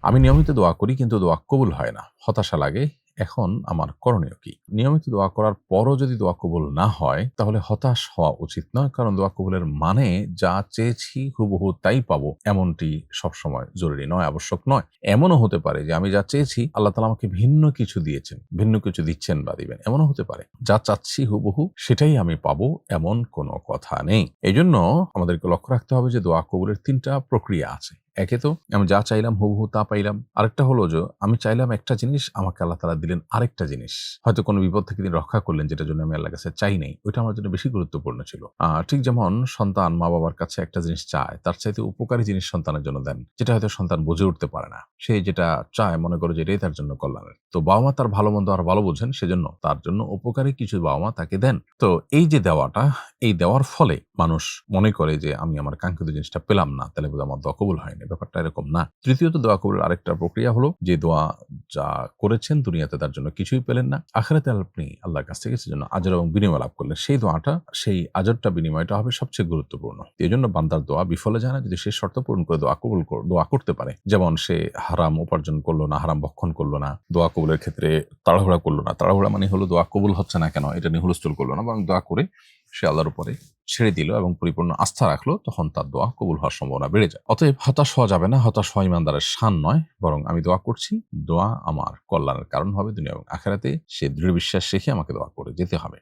আমি নিয়মিত দোয়া করি কিন্তু দোয়া কবুল হয় না। হতাশা লাগে। এখন আমার করণীয় কি? নিয়মিত দোয়া করার পরও যদি দোয়া কবুল না হয়, তাহলে হতাশ হওয়া উচিত নয়। কারণ দোয়া কবুলের মানে যা চেয়েছি হুবহু তাই পাবো এমনটি সবসময় জরুরি নয়, আবশ্যক নয়। এমনও হতে পারে যে আমি যা চেয়েছি আল্লাহ তাআলা আমাকে ভিন্ন কিছু দিয়েছেন, ভিন্ন কিছু দিচ্ছেন বা দিবেন। এমনও হতে পারে যা চাচ্ছি হুবহু সেটাই আমি পাবো এমন কোনো কথা নেই। এজন্য আমাদেরকে লক্ষ্য রাখতে হবে যে দোয়া কবুলের ৩ টা প্রক্রিয়া আছে। একে তো আমি যা চাইলাম হুবহু তা পাইলাম। আরেকটা হলো যে আমি চাইলাম একটা জিনিস, আমাকে আল্লাহ তাআলা দিলেন আরেকটা জিনিস। হয়তো কোনো বিপদ থেকে তিনি রক্ষা করলেন যেটার জন্য আমি আল্লাহর কাছে চাই নাই। ওইটা আমার জন্য বেশি গুরুত্বপূর্ণ ছিল। ঠিক যেমন সন্তান মা-বাবার কাছে একটা জিনিস চায়, তার চাইতে উপকারী জিনিস সন্তানের জন্য দেন। যেটা হয়তো সন্তান বুঝে উঠতে পারে না। সে যেটা চায় মনে করে যে এটাই তার জন্য কল্যাণের। তো বাবা-মা তার ভালো-মন্দ আর ভালো বোঝেন, সেজন্য তার জন্য উপকারী কিছু বাবা-মা তাকে দেন। তো এই যে দেওয়াটা, এই দেওয়ার ফলে মানুষ মনে করে যে আমি আমার কাঙ্ক্ষিত জিনিসটা পেলাম না, তাহলে বোধহয় আমার দোয়া কবুল হয়নি। ব্যাপারটা এরকম না। তৃতীয়ত দোয়া কবুলের আরেকটা প্রক্রিয়া হলো যে দোয়া যা করেছেন দুনিয়াতে তার জন্য কিছুই পেলেন না। আখিরাতে আপনি আল্লাহর কাছ থেকে সেজন্য আজর এবং বিনিময় লাভ করলেন। সেই দোয়াটা, সেই আজরটা বিনিময়টা হবে সবচেয়ে গুরুত্বপূর্ণ। এজন্য বান্দার দোয়া বিফলে যায় না যদি সে শর্ত পূরণ করে দোয়া করতে পারে। যেমন সে হারাম উপার্জন করলো না, হারাম ভক্ষণ করলো না, দোয়া কবুলের ক্ষেত্রে তাড়াহুড়া করলো না। তাড়াহুড়া মানে হলো দোয়া কবুল হচ্ছে না কেন এটা নিয়ে হুলস্থুল করলো না, বরং দোয়া করে সে আল্লাহর উপরে ছেড়ে দিল এবং পরিপূর্ণ আস্থা রাখলো, তখন তার দোয়া কবুল হওয়ার সম্ভাবনা বেড়ে যায়। অতএব হতাশ হওয়া যাবে না। হতাশ হওয়া ইমানদারের শান নয়, বরং আমি দোয়া করছি, দোয়া আমার কল্যাণের কারণ হবে দুনিয়া এবং আখিরাতে। সে দৃঢ় বিশ্বাস রেখে আমাকে দোয়া করে যেতে হবে।